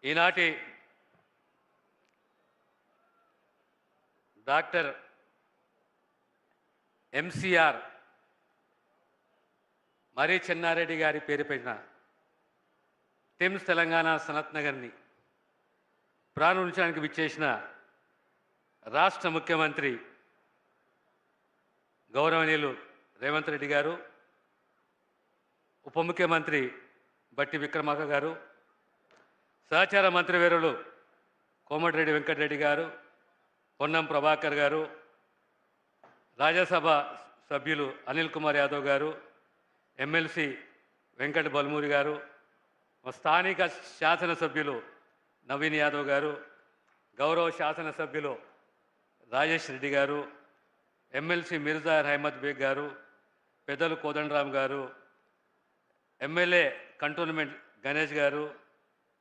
ఈనాటి doctor MCR మర్రి చెన్నారెడ్డి గారి పేరు పెట్టిన టిమ్స్ తెలంగాణ సనత్ నగర్ని ప్రారంభించడానికి విచ్చేసిన రాష్ట్ర ముఖ్యమంత్రి గౌరవనీయులు రేవంత్ రెడ్డి గారు, ఉప ముఖ్యమంత్రి బట్టి విక్రమార్క గారు, సహచార మంత్రివర్యులు కోమటిరెడ్డి వెంకటరెడ్డి గారు, పొన్నం ప్రభాకర్ గారు, రాజ్యసభ సభ్యులు అనిల్ కుమార్ యాదవ్ గారు, ఎమ్మెల్సీ వెంకట బల్మూరి గారు, స్థానిక శాసనసభ్యులు నవీన్ యాదవ్ గారు, గౌరవ శాసనసభ్యులు రాజేష్ రెడ్డి గారు, ఎమ్మెల్సీ మిర్జా అహ్మద్ బేగ్ గారు, పెద్దలు కోదండరామ్ గారు, ఎమ్మెల్యే కంటోన్మెంట్ గణేష్ గారు,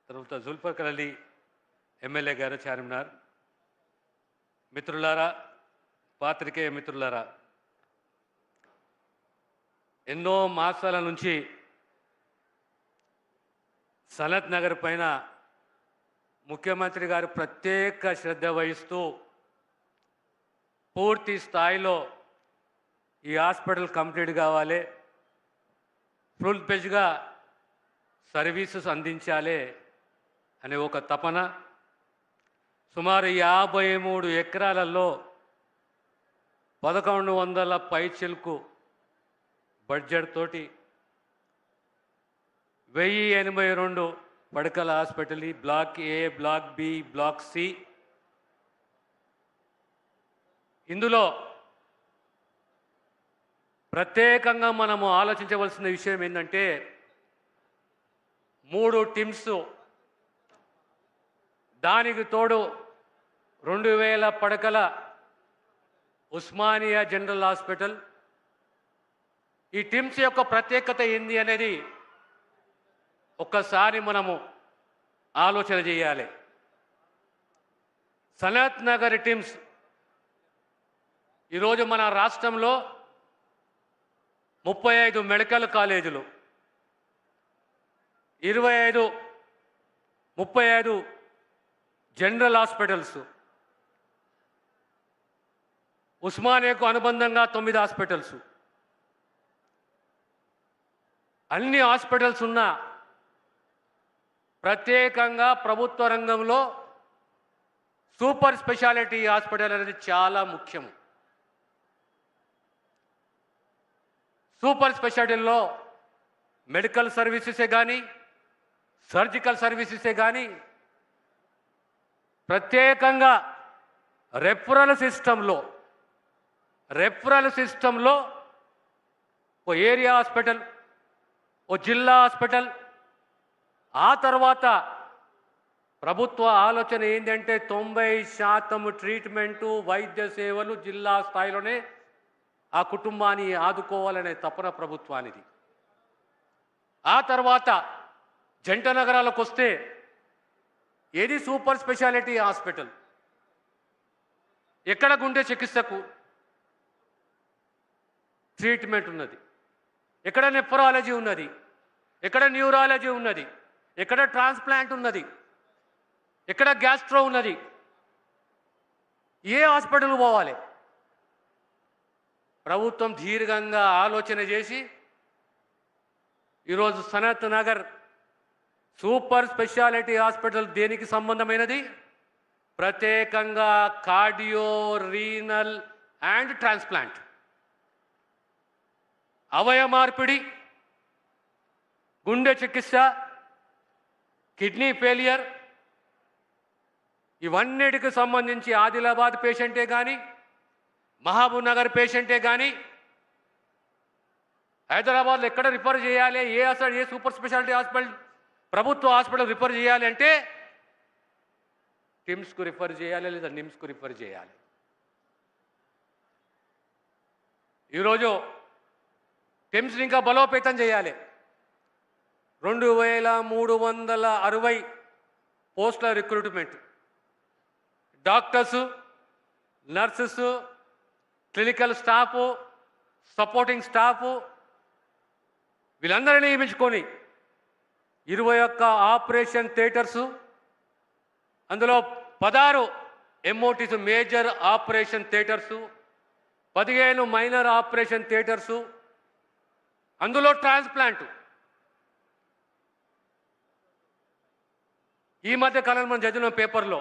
తర్వాత జుల్ఫర్ అలీ ఎమ్మెల్యే గారు, చార్మినార్, మిత్రులారా, పాత్రికేయ మిత్రులారా, ఎన్నో మాసాల నుంచి సనత్ నగర్ పైన ముఖ్యమంత్రి గారు ప్రత్యేక శ్రద్ధ వహిస్తూ పూర్తి స్థాయిలో ఈ హాస్పిటల్ కంప్లీట్ కావాలి, ఫుల్ పేజ్గా సర్వీసెస్ అందించాలి అనే ఒక తపన సుమారు 53 ఎకరాలలో 1100 పైచిలకు బడ్జెట్ తోటి 1082 పడకల హాస్పిటల్, బ్లాక్ ఏ, బ్లాక్ బి, బ్లాక్ సి. ఇందులో ప్రత్యేకంగా మనము ఆలోచించవలసిన విషయం ఏంటంటే 3 టిమ్స్, దానికి తోడు 2000 పడకల ఉస్మానియా జనరల్ హాస్పిటల్. ఈ టిమ్స్ యొక్క ప్రత్యేకత ఏంది అనేది ఒక్కసారి మనము ఆలోచన చేయాలి. సనత్ నగర్ టిమ్స్ ఈరోజు మన రాష్ట్రంలో 35 మెడికల్ కాలేజీలు, 35 జనరల్ హాస్పిటల్స్, ఉస్మానియాకు అనుబంధంగా 9 హాస్పిటల్స్, అన్ని హాస్పిటల్స్ ఉన్న ప్రత్యేకంగా ప్రభుత్వ రంగంలో సూపర్ స్పెషాలిటీ హాస్పిటల్ అనేది చాలా ముఖ్యం. సూపర్ స్పెషాలిటీలో మెడికల్ సర్వీసెసే కానీ, సర్జికల్ సర్వీసెసే కానీ, ప్రత్యేకంగా రెఫరల్ సిస్టంలో ఓ ఏరియా హాస్పిటల్, ఓ జిల్లా హాస్పిటల్. ఆ తర్వాత ప్రభుత్వ ఆలోచన ఏంటంటే 90% ట్రీట్మెంటు, వైద్య సేవలు జిల్లా స్థాయిలోనే ఆ కుటుంబాన్ని ఆదుకోవాలనే తపన ప్రభుత్వానిది. ఆ తర్వాత జంట నగరాలకు వస్తే ఏది సూపర్ స్పెషాలిటీ హాస్పిటల్, ఎక్కడ గుండె చికిత్సకు ట్రీట్మెంట్ ఉన్నది, ఎక్కడ నెఫ్రాలజీ ఉన్నది, ఎక్కడ న్యూరాలజీ ఉన్నది, ఎక్కడ ట్రాన్స్ప్లాంట్ ఉన్నది, ఎక్కడ గ్యాస్ట్రో ఉన్నది, ఏ హాస్పిటల్ పోవాలి? ప్రభుత్వం దీర్ఘంగా ఆలోచన చేసి ఈరోజు Sanath Nagar super speciality hospital దేనికి సంబంధమైనది? ప్రత్యేకంగా కార్డియో, రీనల్ అండ్ ట్రాన్స్ప్లాంట్, అవయవ మార్పిడి, గుండె చికిత్స, కిడ్నీ ఫెయిలియర్, ఇవన్నిటికి సంబంధించి ఆదిలాబాద్ పేషెంటే కానీ, మహబూబ్ నగర్ పేషెంటే కానీ, హైదరాబాద్లో ఎక్కడ రిఫర్ చేయాలి, ఏ సూపర్ స్పెషాలిటీ హాస్పిటల్, ప్రభుత్వ హాస్పిటల్ రిఫర్ చేయాలి అంటే టిమ్స్కు రిఫర్ చేయాలి, లేదా నిమ్స్కు రిఫర్ చేయాలి. ఈరోజు టిమ్స్ని ఇంకా బలోపేతం చేయాలి. 2360 పోస్టుల recruitment, doctors, nurses, clinical staff, supporting staff, వీళ్ళందరినీ నియమించుకొని 21 ఆపరేషన్ థియేటర్సు, అందులో 16 MOTs major operation theatres, 15 minor operation theatres, అందులో ట్రాన్స్ప్లాంట్. ఈ మధ్య కాలంలో మనం చదివిన పేపర్లో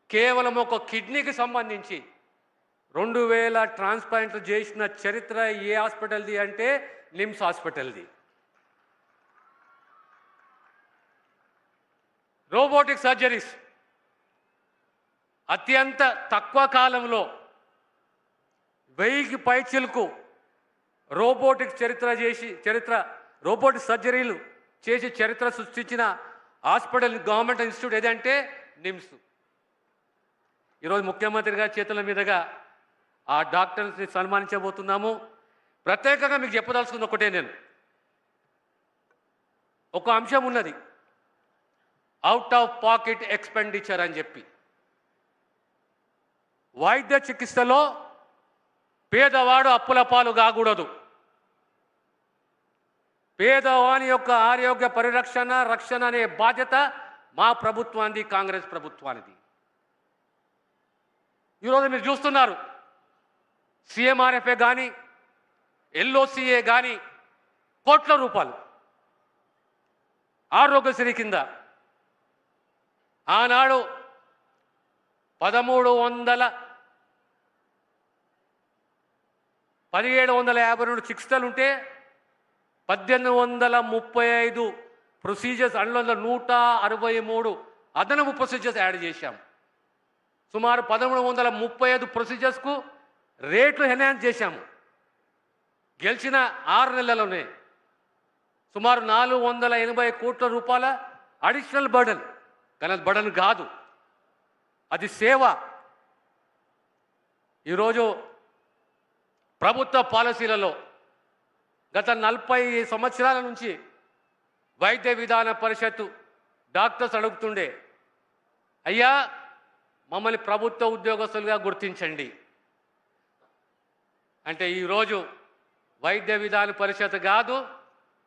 కేవలం ఒక కిడ్నీకి సంబంధించి 2000 ట్రాన్స్ప్లాంట్లు చేసిన చరిత్ర ఏ హాస్పిటల్ది అంటే నిమ్స్ హాస్పిటల్ది. రోబోటిక్ సర్జరీస్ అత్యంత తక్కువ కాలంలో 1000కి పైచిలకు రోబోటిక్ రోబోటిక్ సర్జరీలు చేసి చరిత్ర సృష్టించిన హాస్పిటల్ గవర్నమెంట్ ఇన్స్టిట్యూట్ ఏదంటే నిమ్స్. ఈరోజు ముఖ్యమంత్రి గారి చేతుల మీదుగా ఆ డాక్టర్స్ని సన్మానించబోతున్నాము. ప్రత్యేకంగా మీకు చెప్పదలుచుకుంది ఒకటే, నేను ఒక అంశం ఉన్నది, అవుట్ ఆఫ్ పాకెట్ ఎక్స్పెండిచర్ అని చెప్పి. వైద్య చికిత్సలో పేదవాడు అప్పుల పాలు కాకూడదు. పేదవాని యొక్క ఆరోగ్య రక్షణ అనే బాధ్యత మా ప్రభుత్వానికి, కాంగ్రెస్ ప్రభుత్వానికి. ఈరోజు మీరు చూస్తున్నారు, సీఎంఆర్ఎఫ్ఏ కానీ ఎల్ఓసిఏ కానీ కోట్ల రూపాయలు ఆరోగ్యశ్రీ కింద ఆనాడు 1752 చికిత్సలు ఉంటే 1835 ప్రొసీజర్స్, అందులో 163 అదనపు ప్రొసీజర్స్ యాడ్ చేశాం. సుమారు 1335 ప్రొసీజర్స్కు రేట్లు ఎన్హాన్స్ చేశాము. గెలిచిన 6 నెలల్లోనే సుమారు 480 కోట్ల రూపాయల అడిషనల్ బర్డన్. కానీ అది బర్డన్ కాదు, అది సేవ. ఈరోజు ప్రభుత్వ పాలసీలలో గత 40 సంవత్సరాల నుంచి వైద్య విధాన పరిషత్తు డాక్టర్స్ అడుగుతుండే, అయ్యా మమ్మల్ని ప్రభుత్వ ఉద్యోగస్తులుగా గుర్తించండి అంటే, ఈరోజు వైద్య విధాన పరిషత్ కాదు,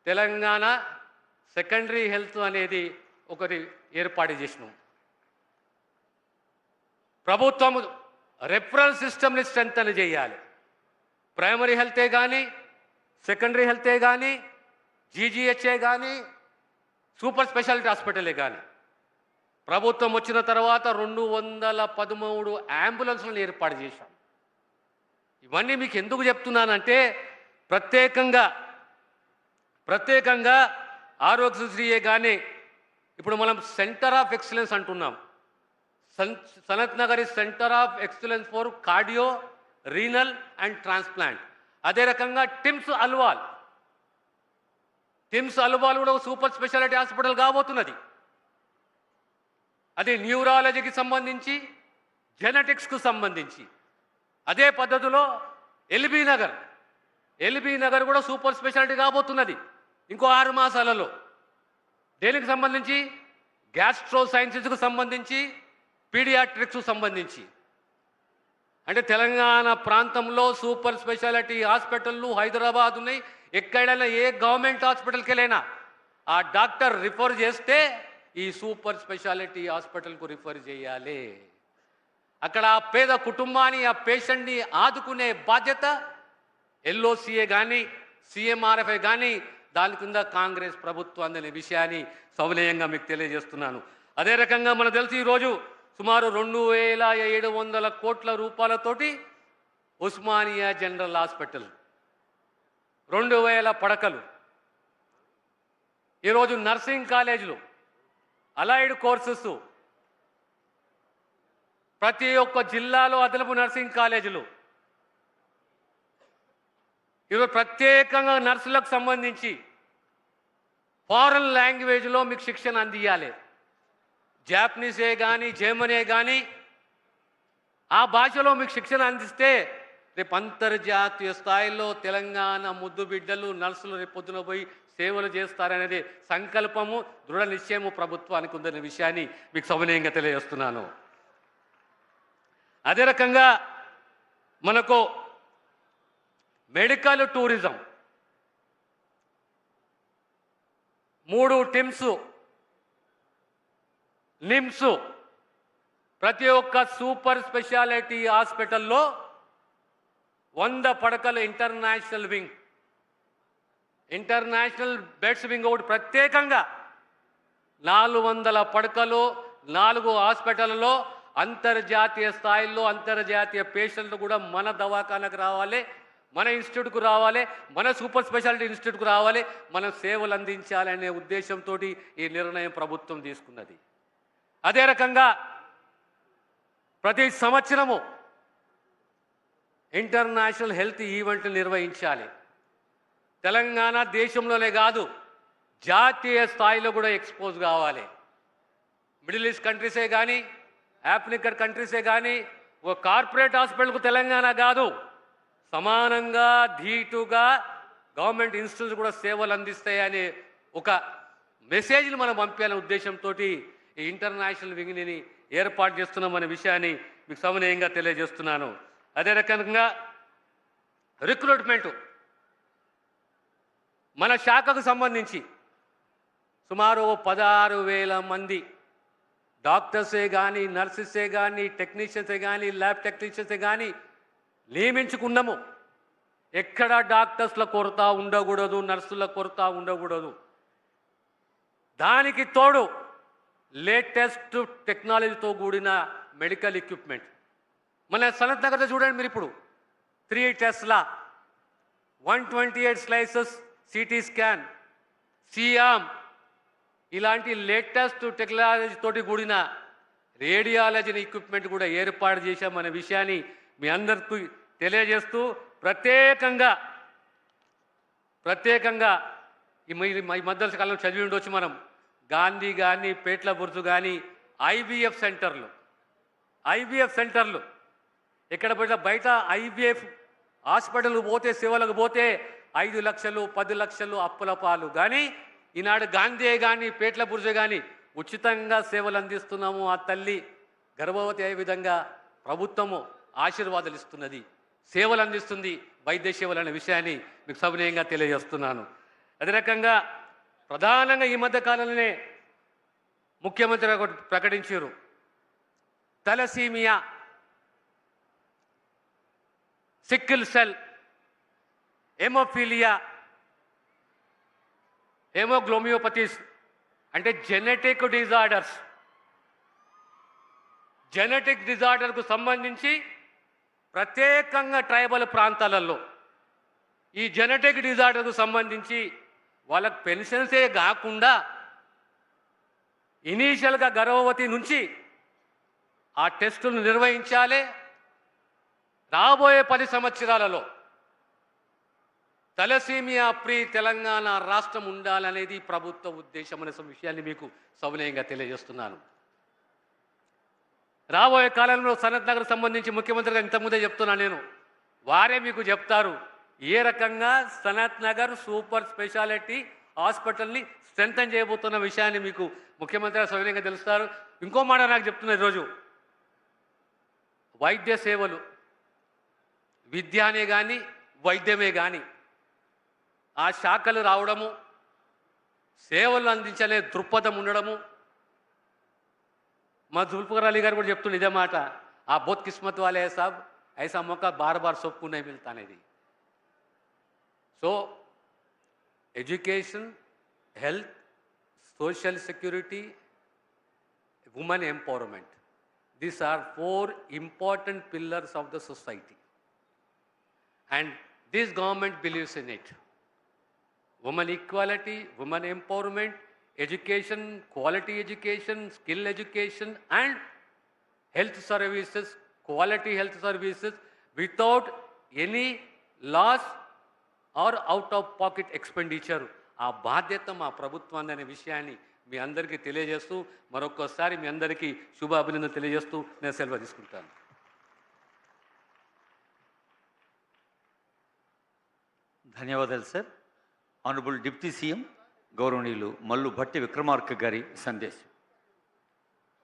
తెలంగాణ సెకండరీ హెల్త్ అనేది ఒకటి ఏర్పాటు చేసినాం. ప్రభుత్వం రెఫరల్ సిస్టమ్ని స్ట్రెంథన్ చేయాలి. ప్రైమరీ హెల్తే కానీ, సెకండరీ హెల్తే కానీ, జీజీహెచ్ఏ కానీ, సూపర్ స్పెషాలిటీ హాస్పిటలే కానీ. ప్రభుత్వం వచ్చిన తర్వాత 213 అంబులెన్స్లను ఏర్పాటు చేశాం. ఇవన్నీ మీకు ఎందుకు చెప్తున్నానంటే, ప్రత్యేకంగా ఆరోగ్యశ్రీయే కానీ ఇప్పుడు మనం సెంటర్ ఆఫ్ ఎక్సలెన్స్ అంటున్నాం. Sanath Nagar is centre of excellence for cardio, renal and transplant. అదే రకంగా టిమ్స్ అల్వాల్ కూడా సూపర్ స్పెషాలిటీ హాస్పిటల్ కాబోతున్నది. అది న్యూరాలజీకి సంబంధించి, జెనెటిక్స్కు సంబంధించి. అదే పద్ధతిలో ఎల్బీ నగర్ కూడా సూపర్ స్పెషాలిటీ కాబోతున్నది ఇంకో 6 మాసాలలో. దేనికి సంబంధించి? గ్యాస్ట్రో సైన్సెస్కు సంబంధించి, పీడియాట్రిక్స్కు సంబంధించి. అంటే తెలంగాణ ప్రాంతంలో సూపర్ స్పెషాలిటీ హాస్పిటళ్ళు హైదరాబాద్ ఉన్నాయి. ఎక్కడైనా ఏ గవర్నమెంట్ హాస్పిటల్కి వెళ్ళైనా ఆ డాక్టర్ రిఫర్ చేస్తే ఈ సూపర్ స్పెషాలిటీ హాస్పిటల్కు రిఫర్ చేయాలి. అక్కడ ఆ పేద కుటుంబాన్ని, ఆ పేషెంట్ని ఆదుకునే బాధ్యత ఎల్ఓసిఏ కానీ, సీఎంఆర్ఎఫ్ఐ కానీ, దాని కింద కాంగ్రెస్ ప్రభుత్వం అనే విషయాన్ని సవినయంగా మీకు తెలియజేస్తున్నాను. అదే రకంగా మనకు తెలిసి ఈరోజు సుమారు 2700 కోట్ల రూపాయలతోటి ఉస్మానియా జనరల్ హాస్పిటల్, 2000 పడకలు, ఈరోజు నర్సింగ్ కాలేజీలు, అలైడ్ కోర్సెస్, ప్రతి ఒక్క జిల్లాలో అదనపు నర్సింగ్ కాలేజీలు. ఈరోజు ప్రత్యేకంగా నర్సులకు సంబంధించి ఫారెన్ లాంగ్వేజ్లో మీకు శిక్షణ అందియాలి. జాపనీసే కానీ, జర్మనీ కానీ ఆ భాషలో మీకు శిక్షణ అందిస్తే రేపు అంతర్జాతీయ స్థాయిలో తెలంగాణ ముద్దు బిడ్డలు, నర్సులు రేపు పొద్దున పోయి సేవలు చేస్తారనేది సంకల్పము, దృఢ నిశ్చయము ప్రభుత్వానికి ఉందనే విషయాన్ని మీకు సవినయంగా తెలియజేస్తున్నాను. అదే రకంగా మనకు మెడికల్ టూరిజం 3 టిమ్స్, నిమ్స్, ప్రతి ఒక్క సూపర్ స్పెషాలిటీ హాస్పిటల్లో 100 పడకలు international wing, international beds wing ఒకటి ప్రత్యేకంగా 400 పడకలు 4 హాస్పిటల్లో అంతర్జాతీయ స్థాయిలో అంతర్జాతీయ పేషెంట్లు కూడా మన దవాఖానకు రావాలి, మన ఇన్స్టిట్యూట్కు రావాలి, మన సూపర్ స్పెషాలిటీ ఇన్స్టిట్యూట్కు రావాలి, మనం సేవలు అందించాలనే ఉద్దేశంతో ఈ నిర్ణయం ప్రభుత్వం తీసుకున్నది. అదే రకంగా ప్రతి సంవత్సరము ఇంటర్నేషనల్ హెల్త్ ఈవెంట్లు నిర్వహించాలి. తెలంగాణ దేశంలోనే కాదు జాతీయ స్థాయిలో కూడా ఎక్స్పోజ్ కావాలి. మిడిల్ ఈస్ట్ కంట్రీసే కానీ ఆఫ్రికన్ కంట్రీసే కానీ ఒక కార్పొరేట్ హాస్పిటల్కు తెలంగాణ కాదు, సమానంగా ధీటుగా గవర్నమెంట్ ఇన్స్టిట్యూట్స్ కూడా సేవలు అందిస్తాయనే ఒక మెసేజ్ని మనం పంపాలనే ఉద్దేశంతో ఈ ఇంటర్నేషనల్ వింగ్ని ఏర్పాటు చేస్తున్నామనే విషయాన్ని మీకు సవినయంగా తెలియజేస్తున్నాను. అదే రకంగా రిక్రూట్మెంటు మన శాఖకు సంబంధించి సుమారు 16,000 మంది డాక్టర్సే కానీ నర్సెసే కానీ టెక్నీషియన్సే కానీ ల్యాబ్ టెక్నీషియన్సే కానీ నియమించుకున్నాము. ఎక్కడ డాక్టర్స్ల కొరత ఉండకూడదు, నర్సుల కొరత ఉండకూడదు. దానికి తోడు లేటెస్ట్ టెక్నాలజీతో కూడిన మెడికల్ ఎక్విప్మెంట్. మన సనత్ నగర్లో చూడండి మీరు, ఇప్పుడు 3 Tesla, 128 slices CT scan, SIAM ఇలాంటి లేటెస్ట్ టెక్నాలజీతోటి కూడిన రేడియాలజీ ఎక్విప్మెంట్ కూడా ఏర్పాటు చేశామనే విషయాన్ని మీ అందరికీ తెలియజేస్తూ ప్రత్యేకంగా ఈ మధ్య కాలంలో చదివి ఉండొచ్చు మనం, గాంధీ కానీ పేట్ల బుర్జు కానీ ఐవీఎఫ్ సెంటర్లు ఇక్కడ బయట ఐవీఎఫ్ హాస్పిటల్ పోతే సేవలకు పోతే 5 లక్షలు 10 లక్షలు అప్పుల పాలు. కానీ ఈనాడు గాంధీ కానీ పేట్ల బుర్జు కానీ ఉచితంగా సేవలు అందిస్తున్నాము. ఆ తల్లి గర్భవతి అయ్యే విధంగా ప్రభుత్వము ఆశీర్వాదాలు ఇస్తున్నది, సేవలు అందిస్తుంది, వైద్య సేవలు అనే విషయాన్ని మీకు సవినయంగా తెలియజేస్తున్నాను. అదే రకంగా ప్రధానంగా ఈ మధ్య కాలంలోనే ముఖ్యమంత్రి ప్రకటించారు, తలసీమియా, సిక్కిల్ సెల్, హెమోఫీలియా, హెమోగ్లోమియోపతీస్ అంటే జెనెటిక్ డిజార్డర్కు సంబంధించి ప్రత్యేకంగా ట్రైబల్ ప్రాంతాలలో ఈ జెనెటిక్ డిజార్డర్కు సంబంధించి వాళ్ళకు పెన్షన్సే కాకుండా ఇనీషియల్గా గర్భవతి నుంచి ఆ టెస్టులు నిర్వహించాలి. రాబోయే 10 సంవత్సరాలలో తలసీమియా ఫ్రీ తెలంగాణ రాష్ట్రం ఉండాలనేది ప్రభుత్వ ఉద్దేశం అనే విషయాన్ని మీకు సవినయంగా తెలియజేస్తున్నాను. రాబోయే కాలంలో సనత్ నగర్ సంబంధించి ముఖ్యమంత్రిగా ఇంతకుముందే చెప్తున్నాను నేను, వారే మీకు చెప్తారు ఏ రకంగా సనత్ నగర్ సూపర్ స్పెషాలిటీ హాస్పిటల్ని స్ట్రెంథన్ చేయబోతున్న విషయాన్ని మీకు ముఖ్యమంత్రి సవినయంగా తెలుస్తారు. ఇంకో మాట నాకు చెప్తున్నారు, ఈరోజు వైద్య సేవలు విద్యానే కానీ వైద్యమే కానీ ఆ శాఖలు రావడము, సేవలు అందించలే దృక్పథం ఉండడము. మా జుల్ఫికర్ అలీ గారు కూడా చెప్తుండే ఇదే మాట, ఆ బోత్ కిస్మత్ వాలే సాబ్ ఐసా మौका बार बार सबको नहीं मिलता అనేది. So education, health, social security, women empowerment, these are 4 important pillars of the society and this government believes in it. Women equality, women empowerment, education, quality education, skill education and health services, quality health services without any loss or out of pocket expenditure. ఆ బాధ్యత మా ప్రభుత్వాన్ని అనే విషయాన్ని మీ అందరికీ తెలియజేస్తూ మరొకసారి మీ అందరికీ శుభ అభినందన తెలియజేస్తూ నేను సెలవు తీసుకుంటాను. ధన్యవాదాలు సార్. ఆనరబుల్ డిప్యూటీ సీఎం గౌరవనీయులు మల్లు భట్టి విక్రమార్క గారి సందేశం.